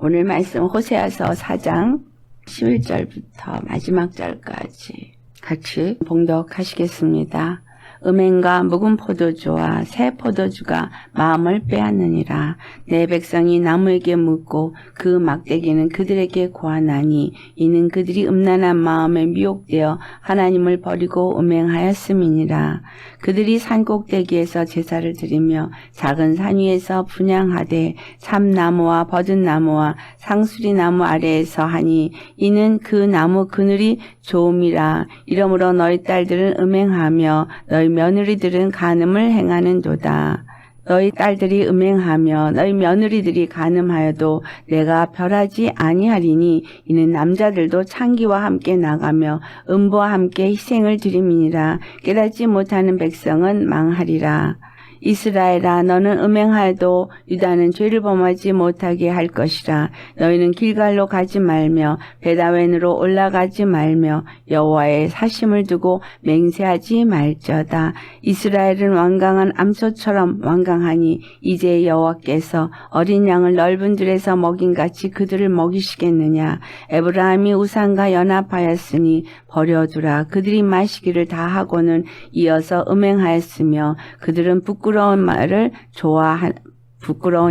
오늘 말씀 호세아서 4장 11절부터 마지막 절까지 같이 봉독하시겠습니다. 음행과 묵은 포도주와 새 포도주가 마음을 빼앗느니라. 내 백성이 나무에게 묻고 그 막대기는 그들에게 고하나니 이는 그들이 음란한 마음에 미혹되어 하나님을 버리고 음행하였음이니라. 그들이 산꼭대기에서 제사를 드리며 작은 산 위에서 분향하되 참나무와 버든나무와 상수리나무 아래에서 하니 이는 그 나무 그늘이 좋음이라. 이러므로 너희 딸들은 음행하며 너희 며느리들은 간음을 행하는도다. 너희 딸들이 음행하며 너희 며느리들이 간음하여도 내가 별하지 아니하리니 이는 남자들도 창기와 함께 나가며 음부와 함께 희생을 드림이니라. 깨닫지 못하는 백성은 망하리라. 이스라엘아, 너는 음행하여도 유다는 죄를 범하지 못하게 할 것이라. 너희는 길갈로 가지 말며 베다웬으로 올라가지 말며 여호와의 사심을 두고 맹세하지 말지어다. 이스라엘은 완강한 암소처럼 완강하니 이제 여호와께서 어린 양을 넓은 들에서 먹인같이 그들을 먹이시겠느냐. 에브라임이 우상과 연합하였으니 버려두라. 그들이 마시기를 다 하고는 이어서 음행하였으며 그들은 부끄러운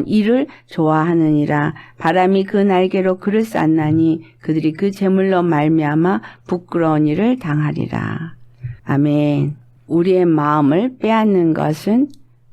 일을 좋아하느니라. 바람이 그 날개로 그를 쌌나니 그들이 그 제물로 말미암아 부끄러운 일을 당하리라. 아멘. 우리의 마음을 빼앗는 것은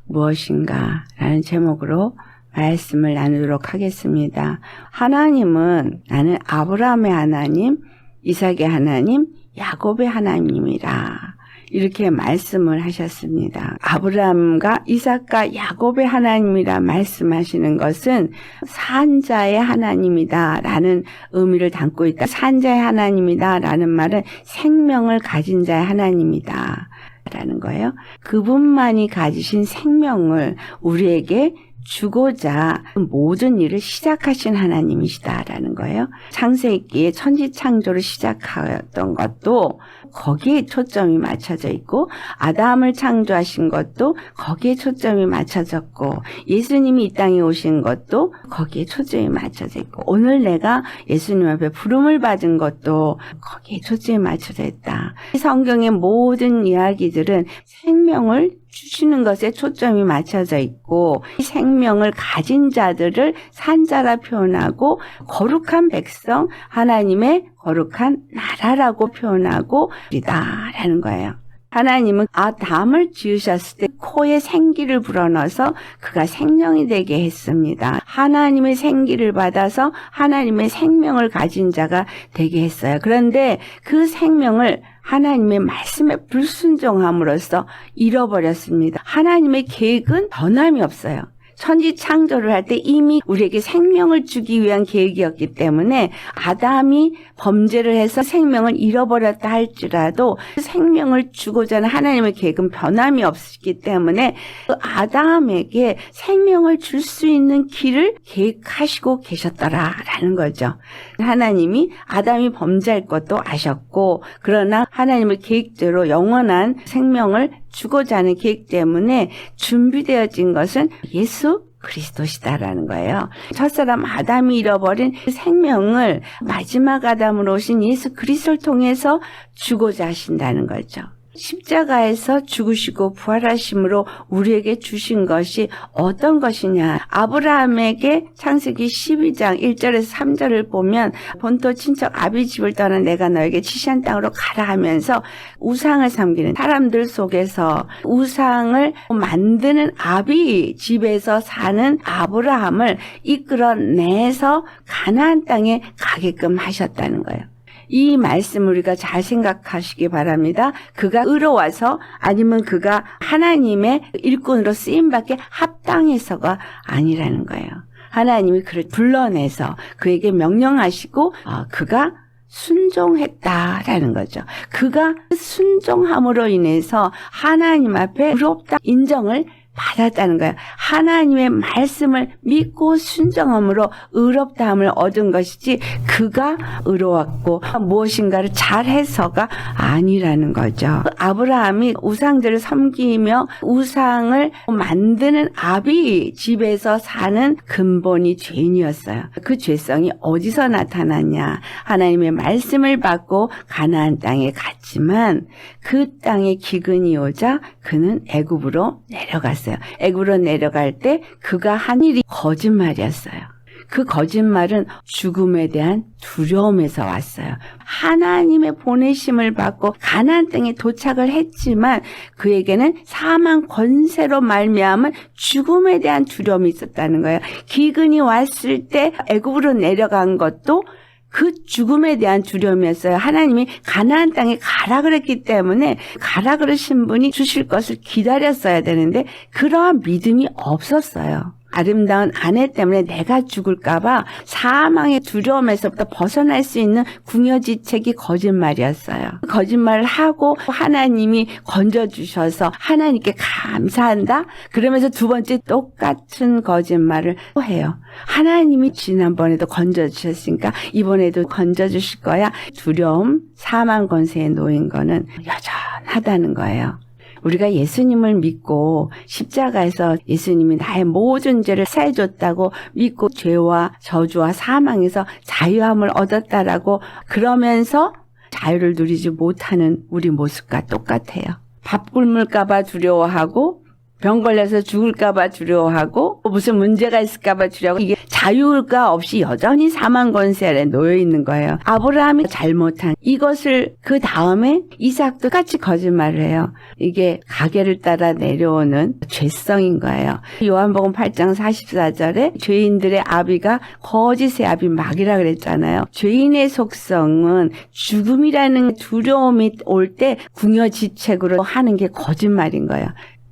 무엇인가? 라는 제목으로 말씀을 나누도록 하겠습니다. 하나님은 나는 아브라함의 하나님, 이삭의 하나님, 야곱의 하나님이라. 이렇게 말씀을 하셨습니다. 아브라함과 이삭과 야곱의 하나님이라 말씀하시는 것은 산자의 하나님이다 라는 의미를 담고 있다. 산자의 하나님이다 라는 말은 생명을 가진 자의 하나님이다 라는 거예요. 그분만이 가지신 생명을 우리에게 주고자 모든 일을 시작하신 하나님이시다라는 거예요. 창세기에 천지창조를 시작하였던 것도 거기에 초점이 맞춰져 있고, 아담을 창조하신 것도 거기에 초점이 맞춰졌고, 예수님이 이 땅에 오신 것도 거기에 초점이 맞춰져 있고, 오늘 내가 예수님 앞에 부름을 받은 것도 거기에 초점이 맞춰져 있다. 성경의 모든 이야기들은 생명을 주시는 것에 초점이 맞춰져 있고, 이 생명을 가진 자들을 산자라 표현하고, 거룩한 백성, 하나님의 거룩한 나라라고 표현하고 있다라는 거예요. 하나님은 아담을 지으셨을 때 코에 생기를 불어넣어서 그가 생명이 되게 했습니다. 하나님의 생기를 받아서 하나님의 생명을 가진 자가 되게 했어요. 그런데 그 생명을 하나님의 말씀에 불순종함으로써 잃어버렸습니다. 하나님의 계획은 변함이 없어요. 천지 창조를 할 때 이미 우리에게 생명을 주기 위한 계획이었기 때문에 아담이 범죄를 해서 생명을 잃어버렸다 할지라도 생명을 주고자 하는 하나님의 계획은 변함이 없기 때문에 그 아담에게 생명을 줄 수 있는 길을 계획하시고 계셨더라라는 거죠. 하나님이 아담이 범죄할 것도 아셨고, 그러나 하나님의 계획대로 영원한 생명을 주고자 하는 계획 때문에 준비되어진 것은 예수 그리스도시다라는 거예요. 첫사람 아담이 잃어버린 생명을 마지막 아담으로 오신 예수 그리스도를 통해서 주고자 하신다는 거죠. 십자가에서 죽으시고 부활하심으로 우리에게 주신 것이 어떤 것이냐. 아브라함에게 창세기 12장 1절에서 3절을 보면 본토 친척 아비 집을 떠나 내가 너에게 지시한 땅으로 가라 하면서 우상을 섬기는 사람들 속에서 우상을 만드는 아비 집에서 사는 아브라함을 이끌어내서 가나안 땅에 가게끔 하셨다는 거예요. 이 말씀 우리가 잘 생각하시기 바랍니다. 그가 의로와서 아니면 그가 하나님의 일꾼으로 쓰임받게 합당해서가 아니라는 거예요. 하나님이 그를 불러내서 그에게 명령하시고 그가 순종했다라는 거죠. 그가 순종함으로 인해서 하나님 앞에 의롭다 인정을 받았다는 거예요. 하나님의 말씀을 믿고 순종함으로 의롭다함을 얻은 것이지 그가 의로웠고 무엇인가를 잘해서가 아니라는 거죠. 아브라함이 우상들을 섬기며 우상을 만드는 아비 집에서 사는 근본이 죄인이었어요. 그 죄성이 어디서 나타났냐? 하나님의 말씀을 받고 가나안 땅에 갔지만 그 땅에 기근이 오자 그는 애굽으로 내려갔어요. 애굽으로 내려갈 때 그가 한 일이 거짓말이었어요. 그 거짓말은 죽음에 대한 두려움에서 왔어요. 하나님의 보내심을 받고 가나안 땅에 도착을 했지만 그에게는 사망 권세로 말미암은 죽음에 대한 두려움이 있었다는 거예요. 기근이 왔을 때 애굽으로 내려간 것도 그 죽음에 대한 두려움이었어요. 하나님이 가나안 땅에 가라 그랬기 때문에 가라 그러신 분이 주실 것을 기다렸어야 되는데 그러한 믿음이 없었어요. 아름다운 아내 때문에 내가 죽을까 봐 사망의 두려움에서부터 벗어날 수 있는 궁여지책이 거짓말이었어요. 거짓말을 하고 하나님이 건져주셔서 하나님께 감사한다? 그러면서 두 번째 똑같은 거짓말을 또 해요. 하나님이 지난번에도 건져주셨으니까 이번에도 건져주실 거야. 두려움, 사망 권세에 놓인 거는 여전하다는 거예요. 우리가 예수님을 믿고 십자가에서 예수님이 나의 모든 죄를 사해줬다고 믿고 죄와 저주와 사망에서 자유함을 얻었다라고 그러면서 자유를 누리지 못하는 우리 모습과 똑같아요. 밥 굶을까 봐 두려워하고 병 걸려서 죽을까 봐 두려워하고 무슨 문제가 있을까 봐 두려워하고 이게 자유가 없이 여전히 사망 권세 아래 놓여 있는 거예요. 아브라함이 잘못한 이것을 그 다음에 이삭도 같이 거짓말을 해요. 이게 가계를 따라 내려오는 죄성인 거예요. 요한복음 8장 44절에 죄인들의 아비가 거짓의 아비 마귀라 그랬잖아요. 죄인의 속성은 죽음이라는 두려움이 올 때 궁여지책으로 하는 게 거짓말인 거예요.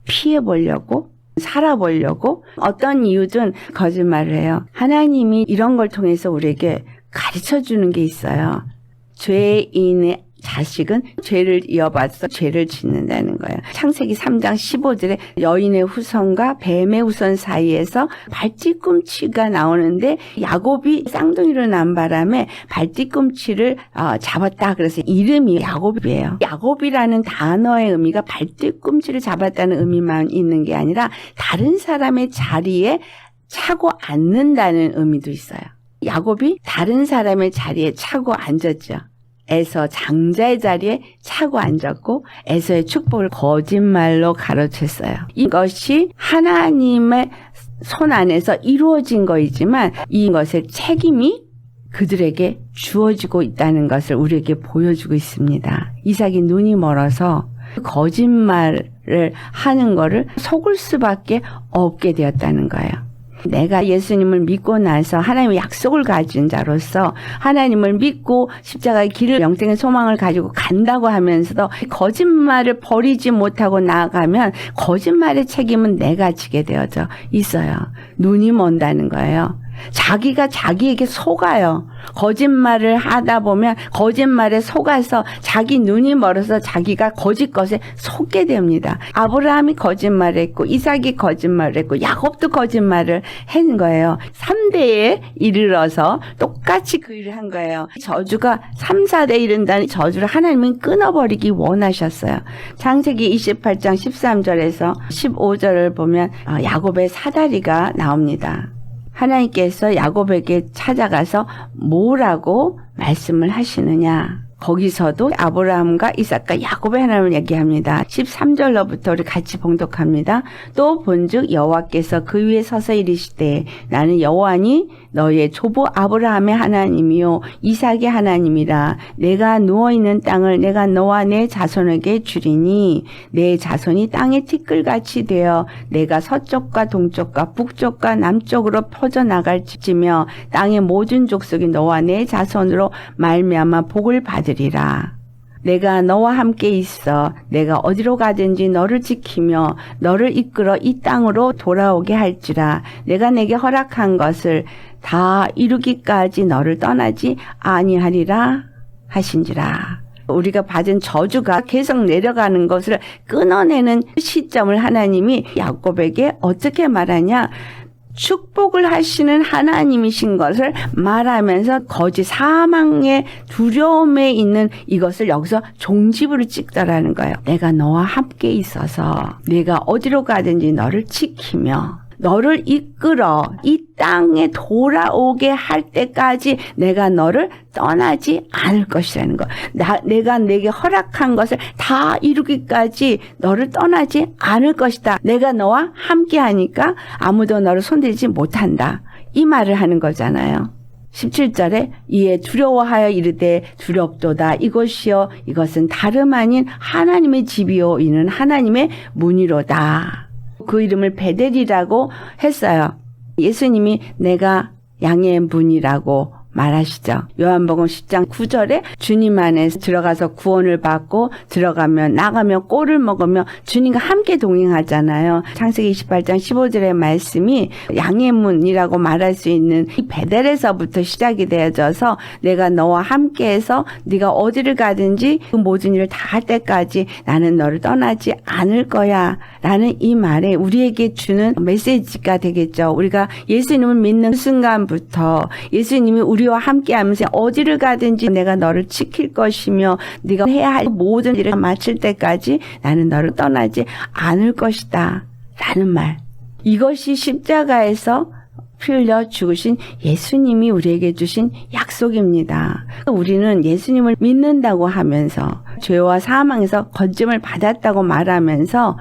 피해보려고 살아보려고 어떤 이유든 거짓말을 해요. 하나님이 이런 걸 통해서 우리에게 가르쳐주는 게 있어요. 죄인의 자식은 죄를 이어받아서 죄를 짓는다는 거예요. 창세기 3장 15절에 여인의 후손과 뱀의 후손 사이에서 발뒤꿈치가 나오는데 야곱이 쌍둥이로 난 바람에 발뒤꿈치를 잡았다. 그래서 이름이 야곱이에요. 야곱이라는 단어의 의미가 발뒤꿈치를 잡았다는 의미만 있는 게 아니라 다른 사람의 자리에 차고 앉는다는 의미도 있어요. 야곱이 다른 사람의 자리에 차고 앉았죠. 에서 장자의 자리에 차고 앉았고 에서의 축복을 거짓말로 가로챘어요. 이것이 하나님의 손 안에서 이루어진 거이지만 이것의 책임이 그들에게 주어지고 있다는 것을 우리에게 보여주고 있습니다. 이삭이 눈이 멀어서 거짓말을 하는 거를 속을 수밖에 없게 되었다는 거예요. 내가 예수님을 믿고 나서 하나님의 약속을 가진 자로서 하나님을 믿고 십자가의 길을 영생의 소망을 가지고 간다고 하면서도 거짓말을 버리지 못하고 나아가면 거짓말의 책임은 내가 지게 되어져 있어요. 눈이 먼다는 거예요. 자기가 자기에게 속아요. 거짓말을 하다 보면 거짓말에 속아서 자기 눈이 멀어서 자기가 거짓 것에 속게 됩니다. 아브라함이 거짓말을 했고 이삭이 거짓말을 했고 야곱도 거짓말을 한 거예요. 3대에 이르러서 똑같이 그 일을 한 거예요. 저주가 3, 4대에 이른다는 저주를 하나님은 끊어버리기 원하셨어요. 창세기 28장 13절에서 15절을 보면 야곱의 사다리가 나옵니다. 하나님께서 야곱에게 찾아가서 뭐라고 말씀을 하시느냐. 거기서도 아브라함과 이삭과 야곱의 하나님을 얘기합니다. 13절로부터 우리 같이 봉독합니다. 또 본즉 여호와께서 그 위에 서서 이르시되 나는 여호와니 너의 조부 아브라함의 하나님이요 이삭의 하나님이라. 내가 누워있는 땅을 내가 너와 내 자손에게 주리니 내 자손이 땅의 티끌같이 되어 내가 서쪽과 동쪽과 북쪽과 남쪽으로 퍼져나갈지며 땅의 모든 족속이 너와 내 자손으로 말미암아 복을 받으리라. 내가 너와 함께 있어 내가 어디로 가든지 너를 지키며 너를 이끌어 이 땅으로 돌아오게 할지라. 내가 내게 허락한 것을 다 이루기까지 너를 떠나지 아니하리라 하신지라. 우리가 받은 저주가 계속 내려가는 것을 끊어내는 시점을 하나님이 야곱에게 어떻게 말하냐? 축복을 하시는 하나님이신 것을 말하면서 거짓 사망의 두려움에 있는 이것을 여기서 종지부를 찍더라는 거예요. 내가 너와 함께 있어서 내가 어디로 가든지 너를 지키며 너를 이끌어 이 땅에 돌아오게 할 때까지 내가 너를 떠나지 않을 것이라는 거. 내가 내게 허락한 것을 다 이루기까지 너를 떠나지 않을 것이다. 내가 너와 함께 하니까 아무도 너를 손대지 못한다. 이 말을 하는 거잖아요. 17절에 이에 두려워하여 이르되 두렵도다. 이것이요 이것은 다름 아닌 하나님의 집이요 이는 하나님의 문이로다. 그 이름을 베델이라고 했어요. 예수님이 내가 양의 문이라고 말하시죠. 요한복음 10장 9절에 주님 안에 들어가서 구원을 받고 들어가면 나가면 꼴을 먹으며 주님과 함께 동행하잖아요. 창세기 28장 15절의 말씀이 양의 문이라고 말할 수 있는 이 베델에서부터 시작이 되어져서 내가 너와 함께해서 네가 어디를 가든지 그 모든 일을 다 할 때까지 나는 너를 떠나지 않을 거야 라는 이 말에 우리에게 주는 메시지가 되겠죠. 우리가 예수님을 믿는 순간부터 예수님이 우리와 함께하면서 어디를 가든지 내가 너를 지킬 것이며 네가 해야 할 모든 일을 마칠 때까지 나는 너를 떠나지 않을 것이다 라는 말. 이것이 십자가에서 피 흘려 죽으신 예수님이 우리에게 주신 약속입니다. 우리는 예수님을 믿는다고 하면서 죄와 사망에서 건짐을 받았다고 말하면서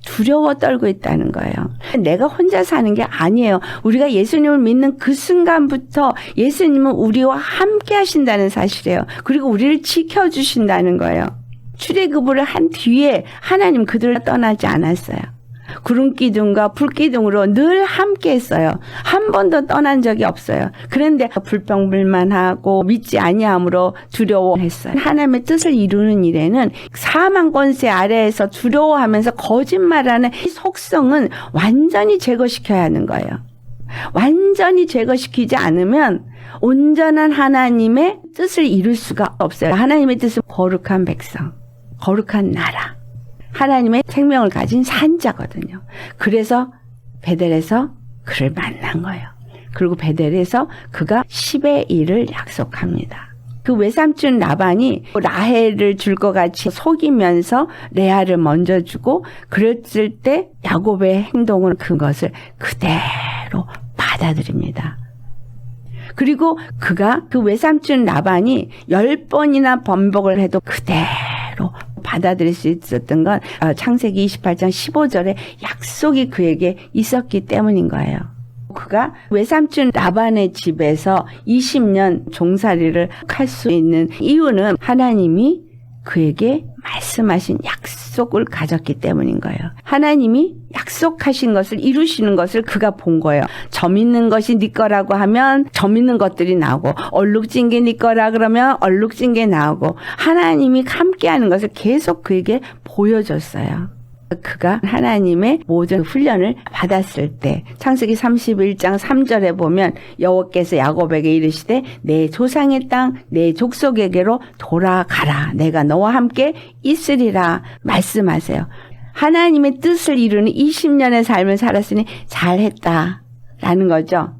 두려워 떨고 있다는 거예요. 내가 혼자 사는 게 아니에요. 우리가 예수님을 믿는 그 순간부터 예수님은 우리와 함께 하신다는 사실이에요. 그리고 우리를 지켜주신다는 거예요. 출애굽을 한 뒤에 하나님 그들을 떠나지 않았어요. 구름 기둥과 불 기둥으로 늘 함께 했어요. 한 번도 떠난 적이 없어요. 그런데 불평불만하고 믿지 아니함으로 두려워했어요. 하나님의 뜻을 이루는 일에는 사망 권세 아래에서 두려워하면서 거짓말하는 이 속성은 완전히 제거시켜야 하는 거예요. 완전히 제거시키지 않으면 온전한 하나님의 뜻을 이룰 수가 없어요. 하나님의 뜻은 거룩한 백성, 거룩한 나라, 하나님의 생명을 가진 산자거든요. 그래서 베델에서 그를 만난 거예요. 그리고 베델에서 그가 10의 1을 약속합니다. 그 외삼촌 라반이 라헬을 줄 것 같이 속이면서 레아를 먼저 주고 그랬을 때 야곱의 행동은 그것을 그대로 받아들입니다. 그리고 그가 그 외삼촌 라반이 10번이나 번복을 해도 그대로 받아들일 수 있었던 건 창세기 28장 15절에 약속이 그에게 있었기 때문인 거예요. 그가 외삼촌 라반의 집에서 20년 종살이를 할 수 있는 이유는 하나님이 그에게 말씀하신 약속을 가졌기 때문인 거예요. 하나님이 약속하신 것을 이루시는 것을 그가 본 거예요. 점 있는 것이 네 거라고 하면 점 있는 것들이 나오고 얼룩진 게 네 거라 그러면 얼룩진 게 나오고 하나님이 함께하는 것을 계속 그에게 보여줬어요. 그가 하나님의 모든 훈련을 받았을 때 창세기 31장 3절에 보면 여호와께서 야곱에게 이르시되 내 조상의 땅 내 족속에게로 돌아가라. 내가 너와 함께 있으리라 말씀하세요. 하나님의 뜻을 이루는 20년의 삶을 살았으니 잘했다라는 거죠.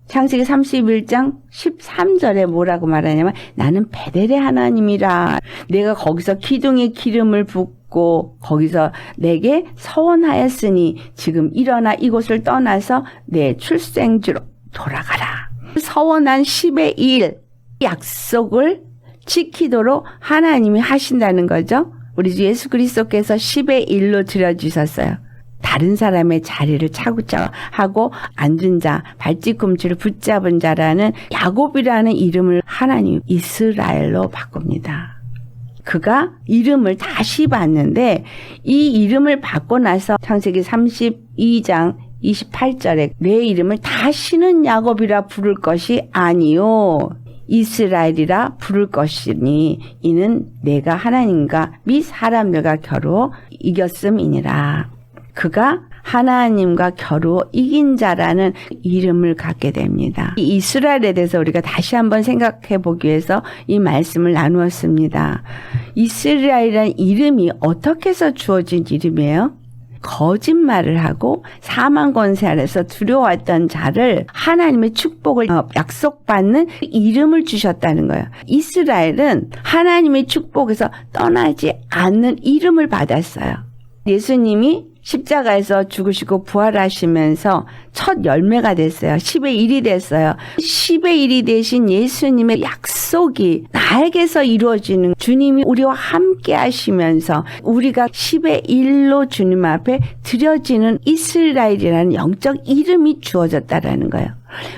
창세기 31장 13절에 뭐라고 말하냐면 나는 베델의 하나님이라. 내가 거기서 기둥에 기름을 붓고 거기서 내게 서원하였으니 지금 일어나 이곳을 떠나서 내 출생지로 돌아가라. 서원한 10의 1 약속을 지키도록 하나님이 하신다는 거죠. 우리 주 예수 그리스도께서 10의 1로 들여주셨어요. 다른 사람의 자리를 차고차고 앉은 자, 발뒤꿈치를 붙잡은 자라는 야곱이라는 이름을 하나님 이스라엘로 바꿉니다. 그가 이름을 다시 받는데 이 이름을 받고 나서 창세기 32장 28절에 내 이름을 다시는 야곱이라 부를 것이 아니요 이스라엘이라 부를 것이니 이는 내가 하나님과 및 사람들과 겨루 이겼음이니라. 그가 하나님과 겨루 이긴 자라는 이름을 갖게 됩니다. 이 이스라엘에 대해서 우리가 다시 한번 생각해 보기 위해서 이 말씀을 나누었습니다. 이스라엘이라는 이름이 어떻게 해서 주어진 이름이에요? 거짓말을 하고 사망 권세 아래서 두려워했던 자를 하나님의 축복을 약속받는 이름을 주셨다는 거예요. 이스라엘은 하나님의 축복에서 떠나지 않는 이름을 받았어요. 예수님이 십자가에서 죽으시고 부활하시면서 첫 열매가 됐어요. 10의 1이 됐어요. 10의 1이 되신 예수님의 약속이 나에게서 이루어지는, 주님이 우리와 함께 하시면서 우리가 10의 1로 주님 앞에 드려지는 이스라엘이라는 영적 이름이 주어졌다라는 거예요.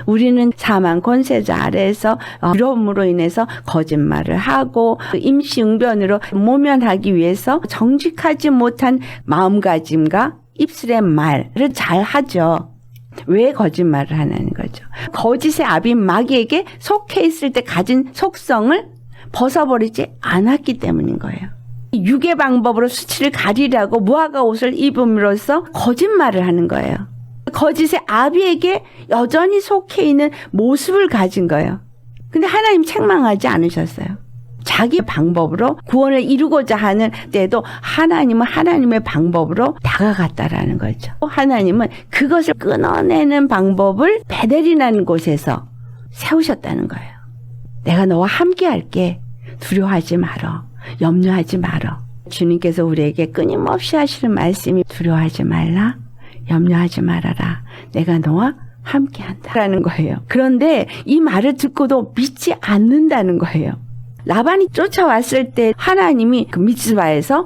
우리는 사망 권세자 아래에서 두려움으로 인해서 거짓말을 하고 임시응변으로 모면하기 위해서 정직하지 못한 마음가짐과 입술의 말을 잘 하죠. 왜 거짓말을 하는 거죠? 거짓의 아비 마귀에게 속해 있을 때 가진 속성을 벗어버리지 않았기 때문인 거예요. 육의 방법으로 수치를 가리려고 무화과 옷을 입음으로써 거짓말을 하는 거예요. 거짓의 아비에게 여전히 속해 있는 모습을 가진 거예요. 근데 하나님 책망하지 않으셨어요. 자기 방법으로 구원을 이루고자 하는 때도 하나님은 하나님의 방법으로 다가갔다라는 거죠. 하나님은 그것을 끊어내는 방법을 베델이라는 곳에서 세우셨다는 거예요. 내가 너와 함께 할게. 두려워하지 말어. 염려하지 말어. 주님께서 우리에게 끊임없이 하시는 말씀이 두려워하지 말라. 염려하지 말아라. 내가 너와 함께한다 라는 거예요. 그런데 이 말을 듣고도 믿지 않는다는 거예요. 라반이 쫓아왔을 때 하나님이 그 미스바에서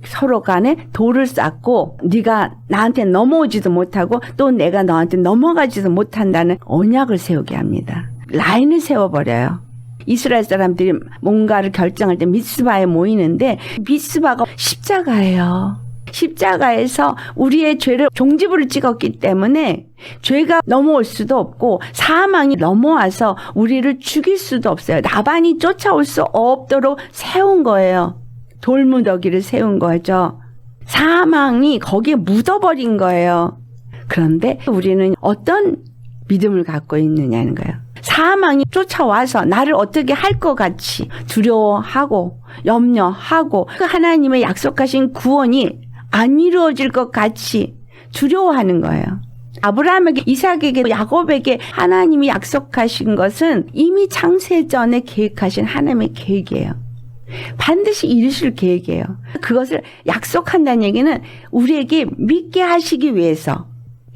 서로 간에 돌을 쌓고 네가 나한테 넘어오지도 못하고 또 내가 너한테 넘어가지도 못한다는 언약을 세우게 합니다. 라인을 세워버려요. 이스라엘 사람들이 뭔가를 결정할 때 미스바에 모이는데 미스바가 십자가예요. 십자가에서 우리의 죄를 종지부를 찍었기 때문에 죄가 넘어올 수도 없고 사망이 넘어와서 우리를 죽일 수도 없어요. 라반이 쫓아올 수 없도록 세운 거예요. 돌무더기를 세운 거죠. 사망이 거기에 묻어버린 거예요. 그런데 우리는 어떤 믿음을 갖고 있느냐는 거예요. 사망이 쫓아와서 나를 어떻게 할 것 같이 두려워하고 염려하고 그 하나님의 약속하신 구원이 안 이루어질 것 같이 두려워하는 거예요. 아브라함에게, 이삭에게, 야곱에게 하나님이 약속하신 것은 이미 창세 전에 계획하신 하나님의 계획이에요. 반드시 이루실 계획이에요. 그것을 약속한다는 얘기는 우리에게 믿게 하시기 위해서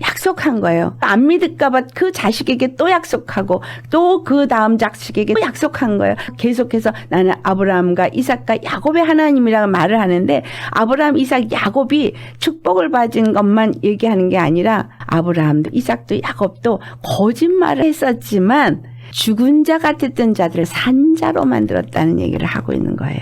약속한 거예요. 안 믿을까 봐 그 자식에게 또 약속하고 또 그 다음 자식에게 또 약속한 거예요. 계속해서 나는 아브라함과 이삭과 야곱의 하나님이라고 말을 하는데 아브라함, 이삭, 야곱이 축복을 받은 것만 얘기하는 게 아니라 아브라함도 이삭도 야곱도 거짓말을 했었지만 죽은 자 같았던 자들을 산 자로 만들었다는 얘기를 하고 있는 거예요.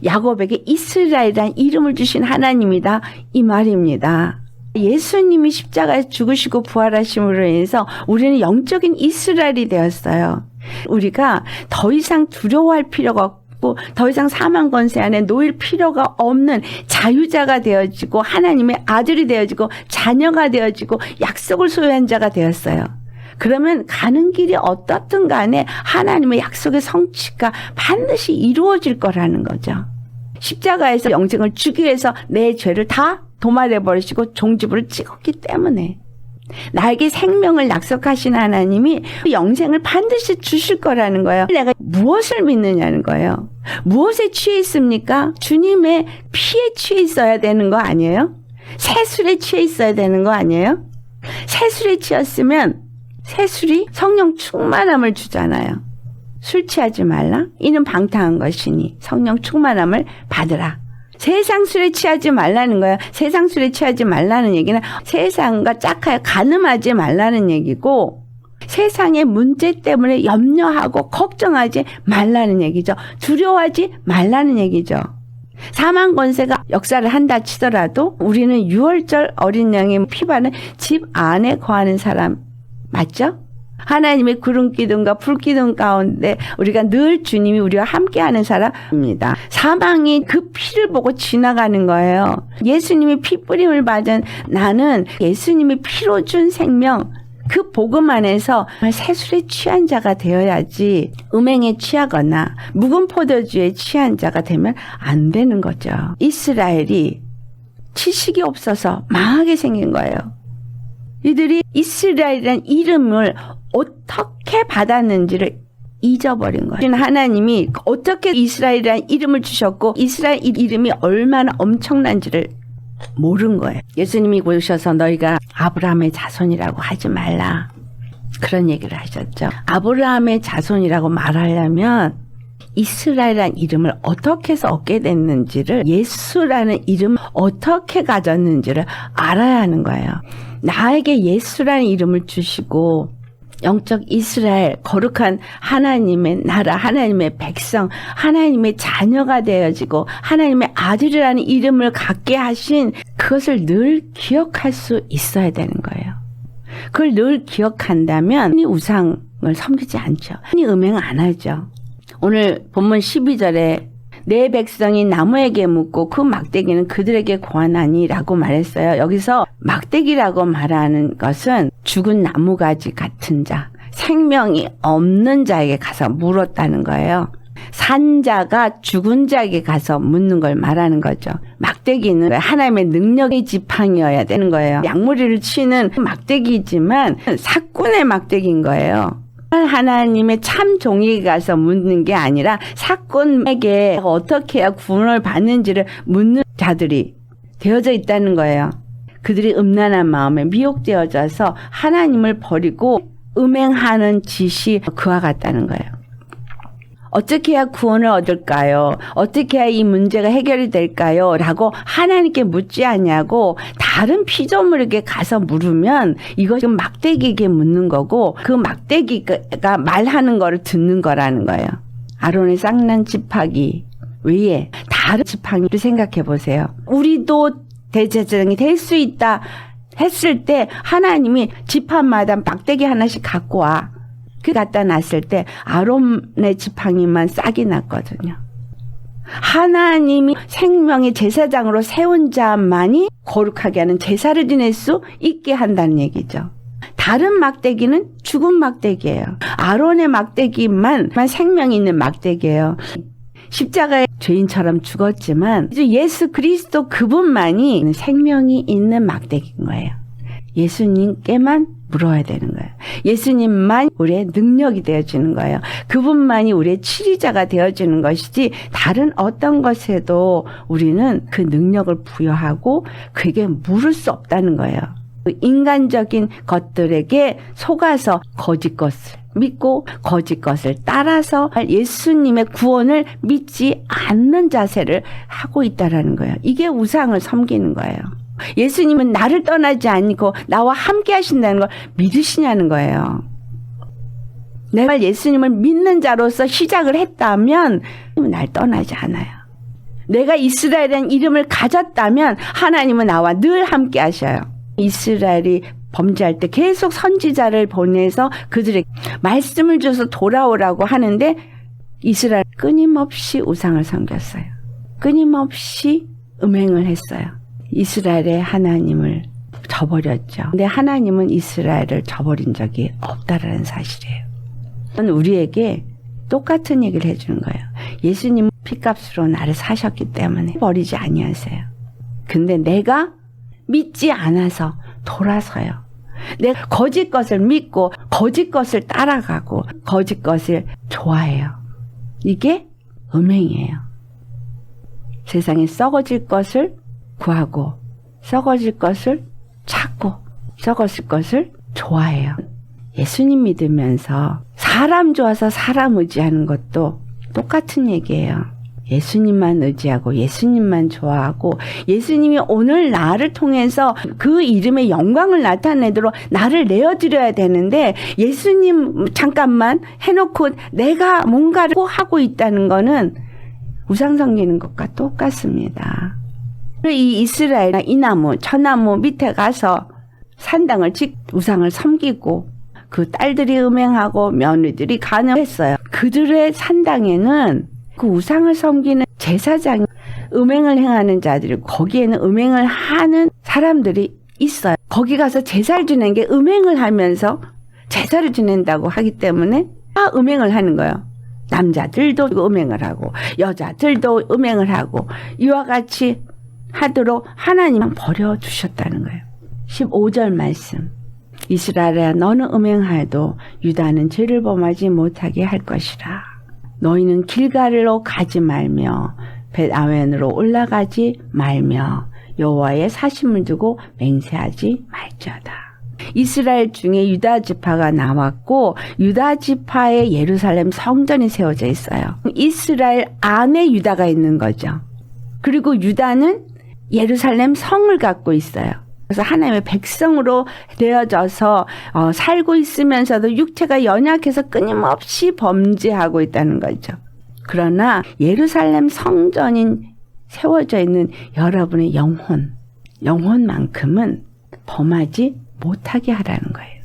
야곱에게 이스라엘이라는 이름을 주신 하나님이다 이 말입니다. 예수님이 십자가에 죽으시고 부활하심으로 인해서 우리는 영적인 이스라엘이 되었어요. 우리가 더 이상 두려워할 필요가 없고 더 이상 사망 권세 안에 놓일 필요가 없는 자유자가 되어지고 하나님의 아들이 되어지고 자녀가 되어지고 약속을 소유한 자가 되었어요. 그러면 가는 길이 어떻든 간에 하나님의 약속의 성취가 반드시 이루어질 거라는 거죠. 십자가에서 영생을 주기 위해서 내 죄를 다 도말해버리시고 종지부를 찍었기 때문에 나에게 생명을 약속하신 하나님이 영생을 반드시 주실 거라는 거예요. 내가 무엇을 믿느냐는 거예요. 무엇에 취해 있습니까? 주님의 피에 취해 있어야 되는 거 아니에요? 새술에 취해 있어야 되는 거 아니에요? 새술에 취했으면 새술이 성령 충만함을 주잖아요. 술 취하지 말라. 이는 방탕한 것이니 성령 충만함을 받으라. 세상 술에 취하지 말라는 거예요. 세상 술에 취하지 말라는 얘기는 세상과 짝하여 가늠하지 말라는 얘기고 세상의 문제 때문에 염려하고 걱정하지 말라는 얘기죠. 두려워하지 말라는 얘기죠. 사망 권세가 역사를 한다 치더라도 우리는 유월절 어린 양의 피 바른 집 안에 거하는 사람 맞죠? 하나님의 구름 기둥과 불 기둥 가운데 우리가 늘 주님이 우리와 함께하는 사람입니다. 사망이 그 피를 보고 지나가는 거예요. 예수님이 피 뿌림을 받은 나는 예수님이 피로 준 생명, 그 복음 안에서 세술에 취한 자가 되어야지 음행에 취하거나 묵은 포도주에 취한 자가 되면 안 되는 거죠. 이스라엘이 지식이 없어서 망하게 생긴 거예요. 이들이 이스라엘이라는 이름을 어떻게 받았는지를 잊어버린 거예요. 하나님이 어떻게 이스라엘이라는 이름을 주셨고 이스라엘 이름이 얼마나 엄청난지를 모른 거예요. 예수님이 오셔서 너희가 아브라함의 자손이라고 하지 말라, 그런 얘기를 하셨죠. 아브라함의 자손이라고 말하려면 이스라엘이라는 이름을 어떻게 해서 얻게 됐는지를, 예수라는 이름 어떻게 가졌는지를 알아야 하는 거예요. 나에게 예수라는 이름을 주시고 영적 이스라엘, 거룩한 하나님의 나라, 하나님의 백성, 하나님의 자녀가 되어지고 하나님의 아들이라는 이름을 갖게 하신 그것을 늘 기억할 수 있어야 되는 거예요. 그걸 늘 기억한다면 우상을 섬기지 않죠. 음행 안 하죠. 오늘 본문 12절에 내 백성이 나무에게 묻고 그 막대기는 그들에게 고하나니라고 말했어요. 여기서 막대기라고 말하는 것은 죽은 나무가지 같은 자, 생명이 없는 자에게 가서 물었다는 거예요. 산 자가 죽은 자에게 가서 묻는 걸 말하는 거죠. 막대기는 하나님의 능력의 지팡이여야 되는 거예요. 양무리를 치는 막대기지만 사꾼의 막대기인 거예요. 하나님의 참 종에게 가서 묻는 게 아니라 사꾼에게 어떻게 해야 구원을 받는지를 묻는 자들이 되어져 있다는 거예요. 그들이 음란한 마음에 미혹되어져서 하나님을 버리고 음행하는 짓이 그와 같다는 거예요. 어떻게 해야 구원을 얻을까요? 어떻게 해야 이 문제가 해결이 될까요? 라고 하나님께 묻지 않냐고 다른 피조물에게 가서 물으면 이거 지금 막대기에게 묻는 거고 그 막대기가 말하는 거를 듣는 거라는 거예요. 아론의 쌍난 지팡이 외에 다른 지팡이를 생각해 보세요. 우리도 대제사장이 될 수 있다 했을 때 하나님이 지판마다 막대기 하나씩 갖고 와. 그 갖다 놨을 때 아론의 지팡이만 싹이 났거든요. 하나님이 생명의 제사장으로 세운 자만이 거룩하게 하는 제사를 지낼 수 있게 한다는 얘기죠. 다른 막대기는 죽은 막대기예요. 아론의 막대기만 생명이 있는 막대기예요. 십자가에 죄인처럼 죽었지만 예수 그리스도 그분만이 생명이 있는 막대기인 거예요. 예수님께만 물어야 되는 거예요. 예수님만 우리의 능력이 되어지는 거예요. 그분만이 우리의 치리자가 되어지는 것이지 다른 어떤 것에도 우리는 그 능력을 부여하고 그에게 물을 수 없다는 거예요. 인간적인 것들에게 속아서 거짓 것을 믿고 거짓 것을 따라서 예수님의 구원을 믿지 않는 자세를 하고 있다라는 거예요. 이게 우상을 섬기는 거예요. 예수님은 나를 떠나지 않고 나와 함께 하신다는 걸 믿으시냐는 거예요. 내가 예수님을 믿는 자로서 시작을 했다면 날 떠나지 않아요. 내가 이스라엘이라는 이름을 가졌다면 하나님은 나와 늘 함께 하셔요. 이스라엘이 범죄할 때 계속 선지자를 보내서 그들에게 말씀을 줘서 돌아오라고 하는데 이스라엘 끊임없이 우상을 섬겼어요. 끊임없이 음행을 했어요. 이스라엘의 하나님을 저버렸죠. 근데 하나님은 이스라엘을 저버린 적이 없다라는 사실이에요. 우리에게 똑같은 얘기를 해주는 거예요. 예수님은 피값으로 나를 사셨기 때문에 버리지 아니하세요. 근데 내가 믿지 않아서 돌아서요. 내가 거짓 것을 믿고 거짓 것을 따라가고 거짓 것을 좋아해요. 이게 음행이에요. 세상에 썩어질 것을 구하고 썩어질 것을 찾고 썩어질 것을 좋아해요. 예수님 믿으면서 사람 좋아서 사람 의지하는 것도 똑같은 얘기예요. 예수님만 의지하고 예수님만 좋아하고 예수님이 오늘 나를 통해서 그 이름의 영광을 나타내도록 나를 내어드려야 되는데 예수님 잠깐만 해놓고 내가 뭔가를 하고 있다는 거는 우상 섬기는 것과 똑같습니다. 이 이스라엘 이 나무 저 나무 밑에 가서 산당을 우상을 섬기고 그 딸들이 음행하고 며느리들이 간음했어요. 그들의 산당에는 그 우상을 섬기는 제사장이 음행을 행하는 자들이 거기에는 음행을 하는 사람들이 있어요. 거기 가서 제사를 지내는 게 음행을 하면서 제사를 지낸다고 하기 때문에 다 음행을 하는 거예요. 남자들도 음행을 하고 여자들도 음행을 하고 이와 같이 하도록 하나님은 버려두셨다는 거예요. 15절 말씀. 이스라엘아 너는 음행하여도 유다는 죄를 범하지 못하게 할 것이라. 너희는 길갈로 가지 말며 벳아웬으로 올라가지 말며 여호와의 사심을 두고 맹세하지 말지어다. 이스라엘 중에 유다 지파가 나왔고 유다 지파에 예루살렘 성전이 세워져 있어요. 이스라엘 안에 유다가 있는 거죠. 그리고 유다는 예루살렘 성을 갖고 있어요. 그래서 하나님의 백성으로 되어져서 살고 있으면서도 육체가 연약해서 끊임없이 범죄하고 있다는 거죠. 그러나 예루살렘 성전인 세워져 있는 여러분의 영혼만큼은 범하지 못하게 하라는 거예요.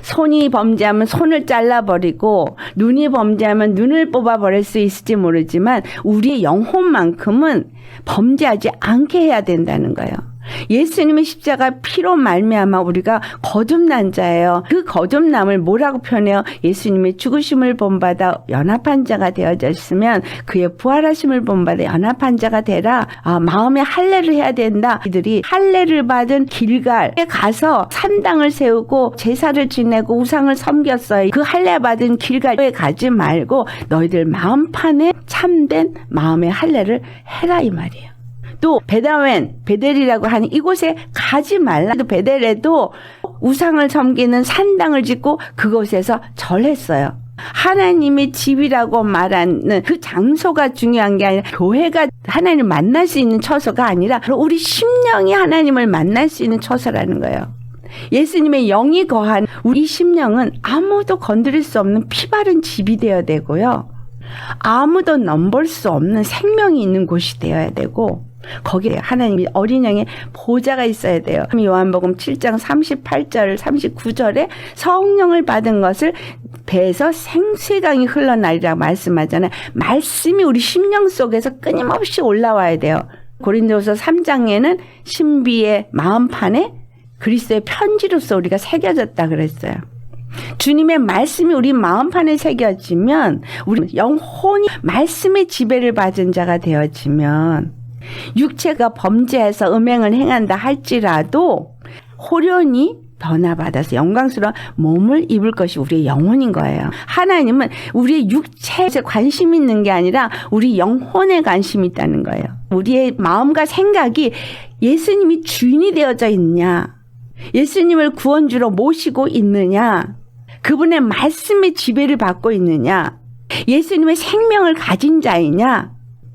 손이 범죄하면 손을 잘라버리고 눈이 범죄하면 눈을 뽑아버릴 수 있을지 모르지만 우리의 영혼만큼은 범죄하지 않게 해야 된다는 거예요. 예수님의 십자가 피로 말미암아 우리가 거듭난 자예요. 그 거듭남을 뭐라고 표현해요? 예수님의 죽으심을 본받아 연합한 자가 되어졌으면 그의 부활하심을 본받아 연합한 자가 되라. 마음에 할례를 해야 된다. 이들이 할례를 받은 길갈에 가서 산당을 세우고 제사를 지내고 우상을 섬겼어요. 그 할례 받은 길갈에 가지 말고 너희들 마음판에 참된 마음의 할례를 해라 이 말이에요. 또 벳아웬, 베델이라고 하는 이곳에 가지 말라. 또 베델에도 우상을 섬기는 산당을 짓고 그곳에서 절했어요. 하나님의 집이라고 말하는 그 장소가 중요한 게 아니라 교회가 하나님을 만날 수 있는 처소가 아니라 우리 심령이 하나님을 만날 수 있는 처소라는 거예요. 예수님의 영이 거한 우리 심령은 아무도 건드릴 수 없는 피바른 집이 되어야 되고요. 아무도 넘볼 수 없는 생명이 있는 곳이 되어야 되고 거기에 하나님의 어린 양의 보좌가 있어야 돼요. 요한복음 7장 38절 39절에 성령을 받은 것을 배에서 생수강이 흘러나리라고 말씀하잖아요. 말씀이 우리 심령 속에서 끊임없이 올라와야 돼요. 고린도서 3장에는 신비의 마음판에 그리스도의 편지로서 우리가 새겨졌다 그랬어요. 주님의 말씀이 우리 마음판에 새겨지면 우리 영혼이 말씀의 지배를 받은 자가 되어지면 육체가 범죄해서 음행을 행한다 할지라도 호련히 변화받아서 영광스러운 몸을 입을 것이 우리의 영혼인 거예요. 하나님은 우리의 육체에 관심 있는 게 아니라 우리 영혼에 관심이 있다는 거예요. 우리의 마음과 생각이 예수님이 주인이 되어져 있느냐, 예수님을 구원주로 모시고 있느냐, 그분의 말씀의 지배를 받고 있느냐, 예수님의 생명을 가진 자이냐,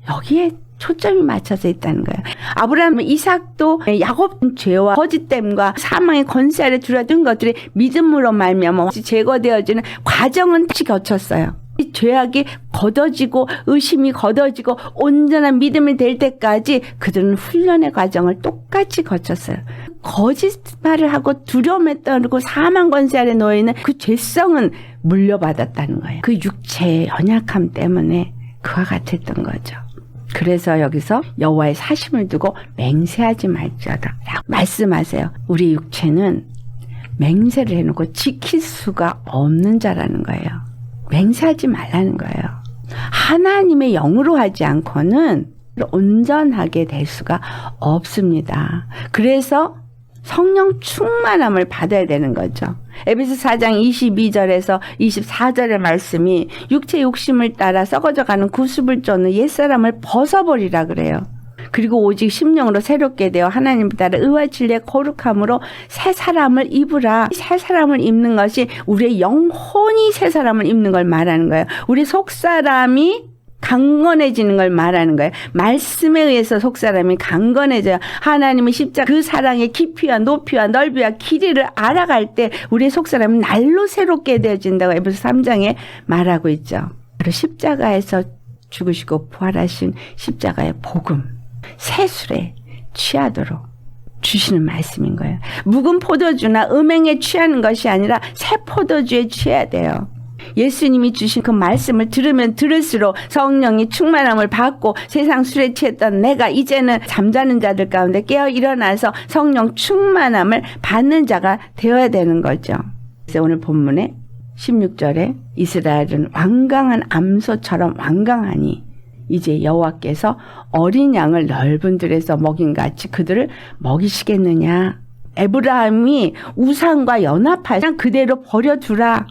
여기에 초점이 맞춰져 있다는 거예요. 아브라함, 이삭도 야곱 죄와 거짓됨과 사망의 권세 아래 들어든 것들이 믿음으로 말미암아 제거되어지는 과정은 다시 거쳤어요. 죄악이 걷어지고 의심이 걷어지고 온전한 믿음이 될 때까지 그들은 훈련의 과정을 똑같이 거쳤어요. 거짓말을 하고 두려움에 떨고 사망 권세 아래 놓여있는 그 죄성은 물려받았다는 거예요. 그 육체의 연약함 때문에 그와 같았던 거죠. 그래서 여기서 여호와의 사심을 두고 맹세하지 말지어다 말씀하세요. 우리 육체는 맹세를 해놓고 지킬 수가 없는 자라는 거예요. 맹세하지 말라는 거예요. 하나님의 영으로 하지 않고는 온전하게 될 수가 없습니다. 그래서 성령 충만함을 받아야 되는 거죠. 에베소 4장 22절에서 24절의 말씀이 육체 욕심을 따라 썩어져가는 구습을 쫓는 옛사람을 벗어버리라 그래요. 그리고 오직 심령으로 새롭게 되어 하나님을 따라 의와 진리의 거룩함으로 새 사람을 입으라. 새 사람을 입는 것이 우리의 영혼이 새 사람을 입는 걸 말하는 거예요. 우리 속사람이 강건해지는 걸 말하는 거예요. 말씀에 의해서 속사람이 강건해져요. 하나님의 십자가 그 사랑의 깊이와 높이와 넓이와 길이를 알아갈 때 우리의 속사람은 날로 새롭게 되어진다고 에베소 3장에 말하고 있죠. 바로 십자가에서 죽으시고 부활하신 십자가의 복음, 세술에 취하도록 주시는 말씀인 거예요. 묵은 포도주나 음행에 취하는 것이 아니라 새 포도주에 취해야 돼요. 예수님이 주신 그 말씀을 들으면 들을수록 성령이 충만함을 받고 세상 술에 취했던 내가 이제는 잠자는 자들 가운데 깨어 일어나서 성령 충만함을 받는 자가 되어야 되는 거죠. 그래서 오늘 본문에 16절에 이스라엘은 완강한 암소처럼 완강하니 이제 여호와께서 어린 양을 넓은 들에서 먹인같이 그들을 먹이시겠느냐. 에브라임이 우상과 연합하여 그냥 그대로 버려두라.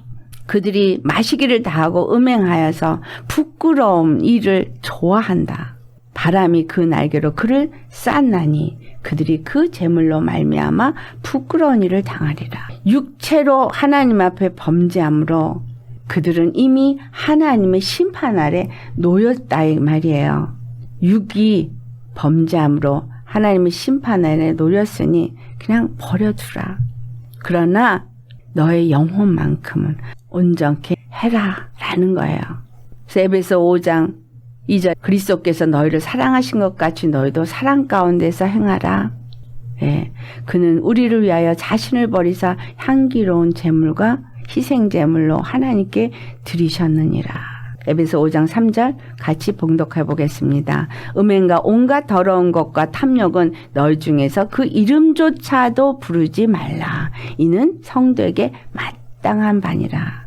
그들이 마시기를 다하고 음행하여서 부끄러움 일을 좋아한다. 바람이 그 날개로 그를 쌌나니 그들이 그 재물로 말미암아 부끄러운 일을 당하리라. 육체로 하나님 앞에 범죄함으로 그들은 이미 하나님의 심판 아래 놓였다 이 말이에요. 육이 범죄함으로 하나님의 심판 아래 놓였으니 그냥 버려두라. 그러나 너의 영혼만큼은 온전케 해라 라는 거예요. 그래서 에베소 5장 2절 그리스도께서 너희를 사랑하신 것 같이 너희도 사랑 가운데서 행하라. 예, 그는 우리를 위하여 자신을 버리사 향기로운 제물과 희생제물로 하나님께 드리셨느니라. 에베소 5장 3절 같이 봉독해 보겠습니다. 음행과 온갖 더러운 것과 탐욕은 너희 중에서 그 이름조차도 부르지 말라. 이는 성도에게 마땅한 바니라.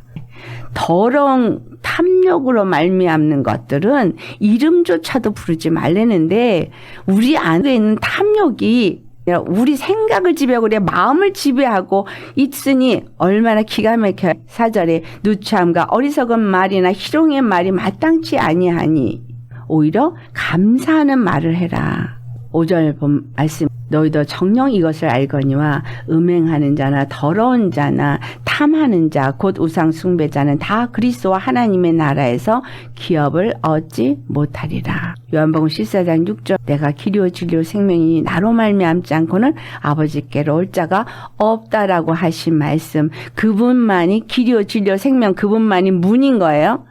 더러운 탐욕으로 말미암는 것들은 이름조차도 부르지 말라는데 우리 안에 있는 탐욕이 우리 생각을 지배하고 우리의 마음을 지배하고 있으니 얼마나 기가 막혀. 4절에 누추함과 어리석은 말이나 희롱의 말이 마땅치 아니하니 오히려 감사하는 말을 해라. 5절 본 말씀 너희도 정녕 이것을 알거니와 음행하는 자나 더러운 자나 탐하는 자 곧 우상 숭배자는 다 그리스도와 하나님의 나라에서 기업을 얻지 못하리라. 요한복음 14장 6절 내가 길이요 진리요 생명이니 나로 말미암지 않고는 아버지께로 올 자가 없다라고 하신 말씀, 그분만이 길이요 진리요 생명, 그분만이 문인 거예요.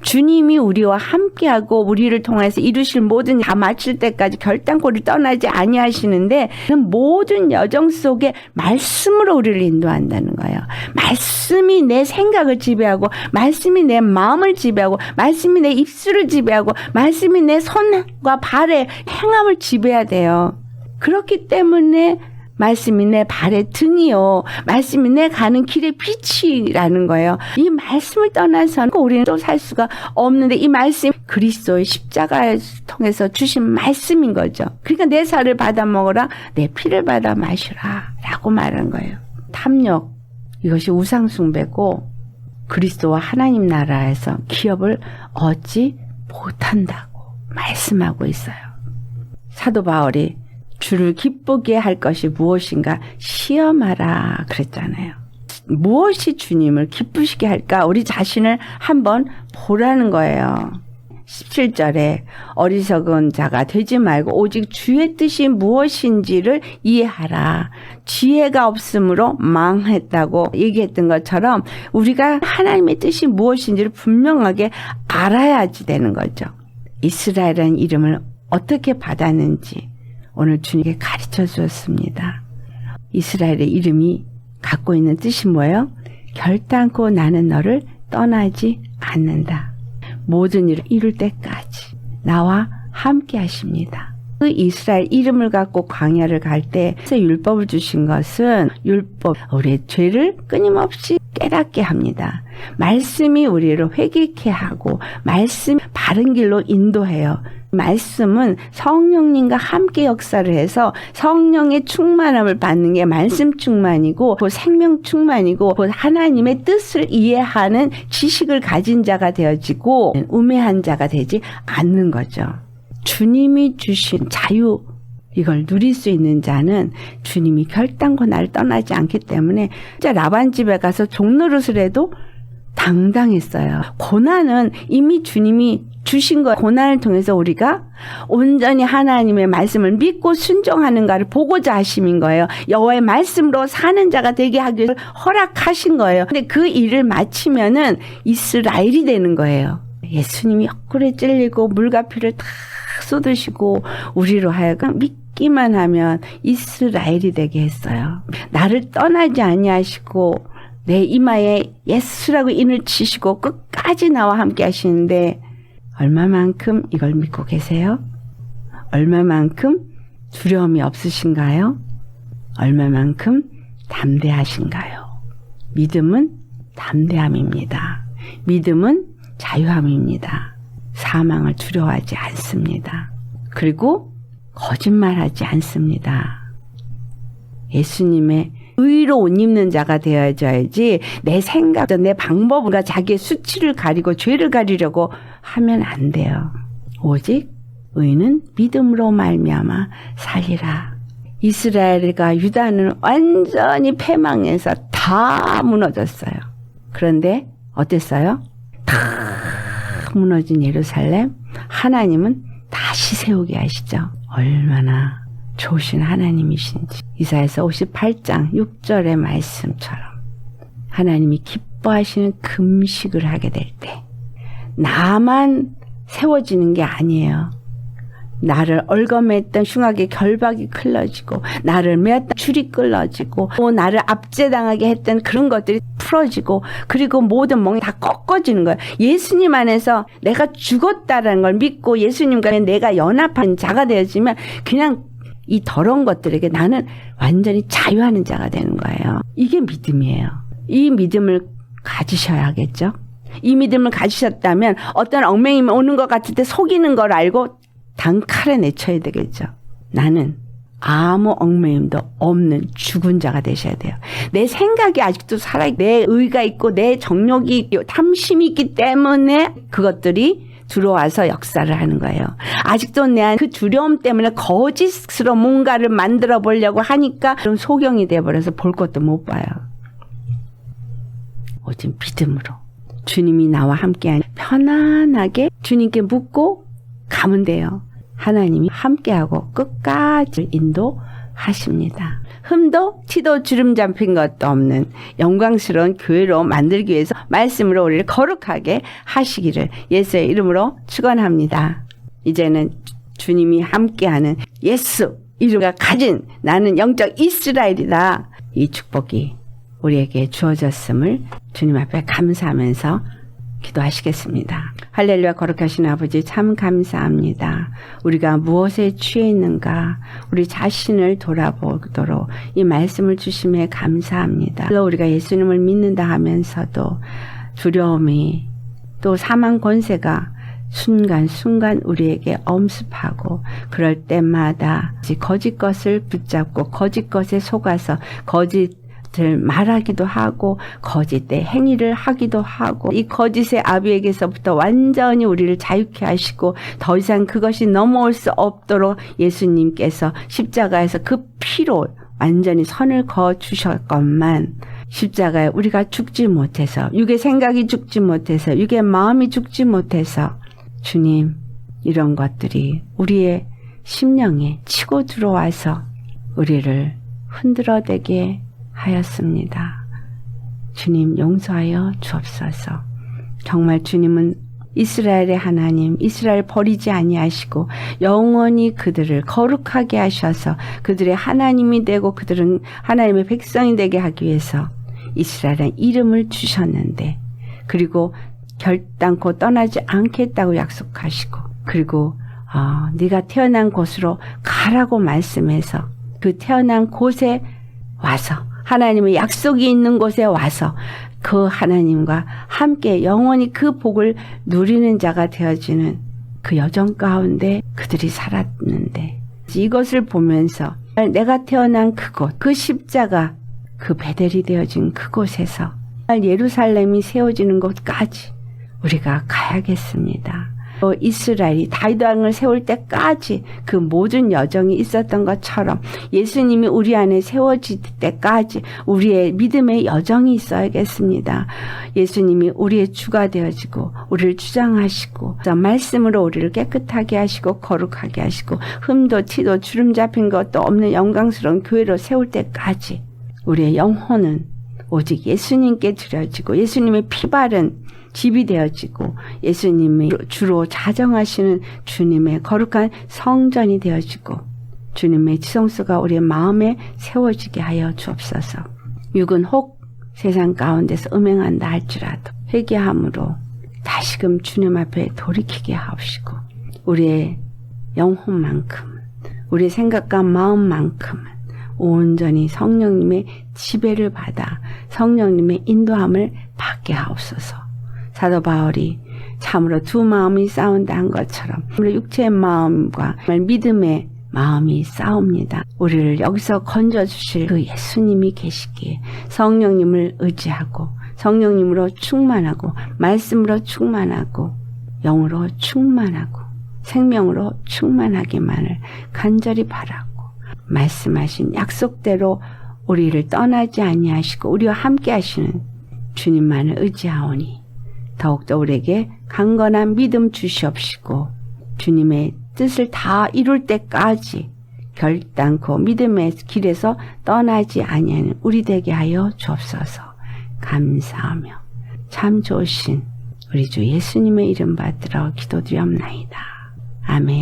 주님이 우리와 함께하고 우리를 통해서 이루실 모든 다 마칠 때까지 결단코를 떠나지 아니하시는데 그 모든 여정 속에 말씀으로 우리를 인도한다는 거예요. 말씀이 내 생각을 지배하고 말씀이 내 마음을 지배하고 말씀이 내 입술을 지배하고 말씀이 내 손과 발의 행함을 지배해야 돼요. 그렇기 때문에 말씀이 내 발의 등이요. 말씀이 내 가는 길의 빛이라는 거예요. 이 말씀을 떠나서는 우리는 또 살 수가 없는데 이 말씀 그리스도의 십자가를 통해서 주신 말씀인 거죠. 그러니까 내 살을 받아 먹어라. 내 피를 받아 마시라 라고 말한 거예요. 탐욕 이것이 우상숭배고 그리스도와 하나님 나라에서 기업을 얻지 못한다고 말씀하고 있어요. 사도 바울이 주를 기쁘게 할 것이 무엇인가 시험하라 그랬잖아요. 무엇이 주님을 기쁘시게 할까? 우리 자신을 한번 보라는 거예요. 17절에 어리석은 자가 되지 말고 오직 주의 뜻이 무엇인지를 이해하라. 지혜가 없으므로 망했다고 얘기했던 것처럼 우리가 하나님의 뜻이 무엇인지를 분명하게 알아야지 되는 거죠. 이스라엘이라는 이름을 어떻게 받았는지 오늘 주님께 가르쳐 주었습니다. 이스라엘의 이름이 갖고 있는 뜻이 뭐예요? 결단코 나는 너를 떠나지 않는다. 모든 일을 이룰 때까지 나와 함께 하십니다. 그 이스라엘 이름을 갖고 광야를 갈 때 율법을 주신 것은 율법, 우리의 죄를 끊임없이 깨닫게 합니다. 말씀이 우리를 회개케 하고 말씀 바른 길로 인도해요. 말씀은 성령님과 함께 역사를 해서 성령의 충만함을 받는 게 말씀 충만이고 그 생명 충만이고 그 하나님의 뜻을 이해하는 지식을 가진 자가 되어지고 우매한 자가 되지 않는 거죠. 주님이 주신 자유 이걸 누릴 수 있는 자는 주님이 결단코 나를 떠나지 않기 때문에 진짜 라반 집에 가서 종노릇을 해도 당당했어요. 고난은 이미 주님이 주신 것, 고난을 통해서 우리가 온전히 하나님의 말씀을 믿고 순종하는가를 보고자 하심인 거예요. 여호와의 말씀으로 사는 자가 되게 하기를 허락하신 거예요. 근데 그 일을 마치면은 이스라엘이 되는 거예요. 예수님이 헛구에 찔리고 물과 피를 다 쏟으시고 우리로 하여금 믿기만 하면 이스라엘이 되게 했어요. 나를 떠나지 아니하시고 내 이마에 예수라고 인을 치시고 끝까지 나와 함께 하시는데 얼마만큼 이걸 믿고 계세요? 얼마만큼 두려움이 없으신가요? 얼마만큼 담대하신가요? 믿음은 담대함입니다. 믿음은 자유함입니다. 사망을 두려워하지 않습니다. 그리고 거짓말하지 않습니다. 예수님의 의로 옷 입는 자가 되어야지 내 생각, 내 방법과 자기의 수치를 가리고 죄를 가리려고 하면 안 돼요. 오직 의는 믿음으로 말미암아 살리라. 이스라엘과 유다는 완전히 패망해서 다 무너졌어요. 그런데 어땠어요? 다 무너진 예루살렘 하나님은 다시 세우게 하시죠. 얼마나 좋으신 하나님이신지. 이사야서 58장 6절의 말씀처럼 하나님이 기뻐하시는 금식을 하게 될 때 나만 세워지는 게 아니에요. 나를 얽어맸던 흉악의 결박이 클러지고 나를 매었던 줄이 끌어지고 또 나를 압제당하게 했던 그런 것들이 풀어지고 그리고 모든 멍이 다 꺾어지는 거예요. 예수님 안에서 내가 죽었다라는 걸 믿고 예수님과 내가 연합한 자가 되어지면 그냥 이 더러운 것들에게 나는 완전히 자유하는 자가 되는 거예요. 이게 믿음이에요. 이 믿음을 가지셔야겠죠. 이 믿음을 가지셨다면 어떤 얽매임이 오는 것 같을 때 속이는 걸 알고 단칼에 내쳐야 되겠죠. 나는 아무 얽매임도 없는 죽은 자가 되셔야 돼요. 내 생각이 아직도 내 의가 있고 내 정욕이 있고 탐심이 있기 때문에 그것들이 들어와서 역사를 하는 거예요. 아직도 내 그 두려움 때문에 거짓으로 뭔가를 만들어 보려고 하니까 그럼 소경이 돼버려서 볼 것도 못 봐요. 오직 믿음으로 주님이 나와 함께하니 편안하게 주님께 묻고 가면 돼요. 하나님이 함께하고 끝까지 인도하십니다. 흠도 티도 주름 잡힌 것도 없는 영광스러운 교회로 만들기 위해서 말씀으로 우리를 거룩하게 하시기를 예수의 이름으로 축원합니다. 이제는 주님이 함께하는 예수 이름과 가진 나는 영적 이스라엘이다. 이 축복이 우리에게 주어졌음을 주님 앞에 감사하면서 기도하시겠습니다. 할렐루야. 거룩하신 아버지 참 감사합니다. 우리가 무엇에 취해 있는가 우리 자신을 돌아보도록 이 말씀을 주심에 감사합니다. 우리가 예수님을 믿는다 하면서도 두려움이 또 사망 권세가 순간순간 우리에게 엄습하고 그럴 때마다 거짓 것을 붙잡고 거짓 것에 속아서 거짓 말하기도 하고 거짓의 행위를 하기도 하고 이 거짓의 아비에게서부터 완전히 우리를 자유케 하시고 더 이상 그것이 넘어올 수 없도록 예수님께서 십자가에서 그 피로 완전히 선을 그어 주셨건만 십자가에 우리가 죽지 못해서 육의 생각이 죽지 못해서 육의 마음이 죽지 못해서 주님 이런 것들이 우리의 심령에 치고 들어와서 우리를 흔들어대게 하였습니다. 주님 용서하여 주옵소서. 정말 주님은 이스라엘의 하나님, 이스라엘 버리지 아니하시고 영원히 그들을 거룩하게 하셔서 그들의 하나님이 되고 그들은 하나님의 백성이 되게 하기 위해서 이스라엘의 이름을 주셨는데 그리고 결단코 떠나지 않겠다고 약속하시고 그리고 네가 태어난 곳으로 가라고 말씀해서 그 태어난 곳에 와서 하나님의 약속이 있는 곳에 와서 그 하나님과 함께 영원히 그 복을 누리는 자가 되어지는 그 여정 가운데 그들이 살았는데 이것을 보면서 내가 태어난 그곳, 그 십자가, 그 베델이 되어진 그곳에서 예루살렘이 세워지는 곳까지 우리가 가야겠습니다. 또 이스라엘이 다윗 왕을 세울 때까지 그 모든 여정이 있었던 것처럼 예수님이 우리 안에 세워질 때까지 우리의 믿음의 여정이 있어야겠습니다. 예수님이 우리의 주가 되어지고 우리를 주장하시고 말씀으로 우리를 깨끗하게 하시고 거룩하게 하시고 흠도 티도 주름 잡힌 것도 없는 영광스러운 교회로 세울 때까지 우리의 영혼은 오직 예수님께 드려지고 예수님의 피 바른 집이 되어지고 예수님이 주로 자정하시는 주님의 거룩한 성전이 되어지고 주님의 지성소가 우리의 마음에 세워지게 하여 주옵소서. 육은 혹 세상 가운데서 음행한다 할지라도 회개함으로 다시금 주님 앞에 돌이키게 하옵시고 우리의 영혼만큼 우리의 생각과 마음만큼은 온전히 성령님의 지배를 받아 성령님의 인도함을 받게 하옵소서. 사도 바울이 참으로 두 마음이 싸운다 한 것처럼 우리 육체의 마음과 믿음의 마음이 싸웁니다. 우리를 여기서 건져주실 그 예수님이 계시기에 성령님을 의지하고 성령님으로 충만하고 말씀으로 충만하고 영으로 충만하고 생명으로 충만하기만을 간절히 바라고 말씀하신 약속대로 우리를 떠나지 아니하시고 우리와 함께 하시는 주님만을 의지하오니 더욱더 우리에게 강건한 믿음 주시옵시고 주님의 뜻을 다 이룰 때까지 결단코 믿음의 길에서 떠나지 아니하는 우리 되게 하여 주옵소서. 감사하며 참 좋으신 우리 주 예수님의 이름 받들어 기도드리옵나이다. 아멘.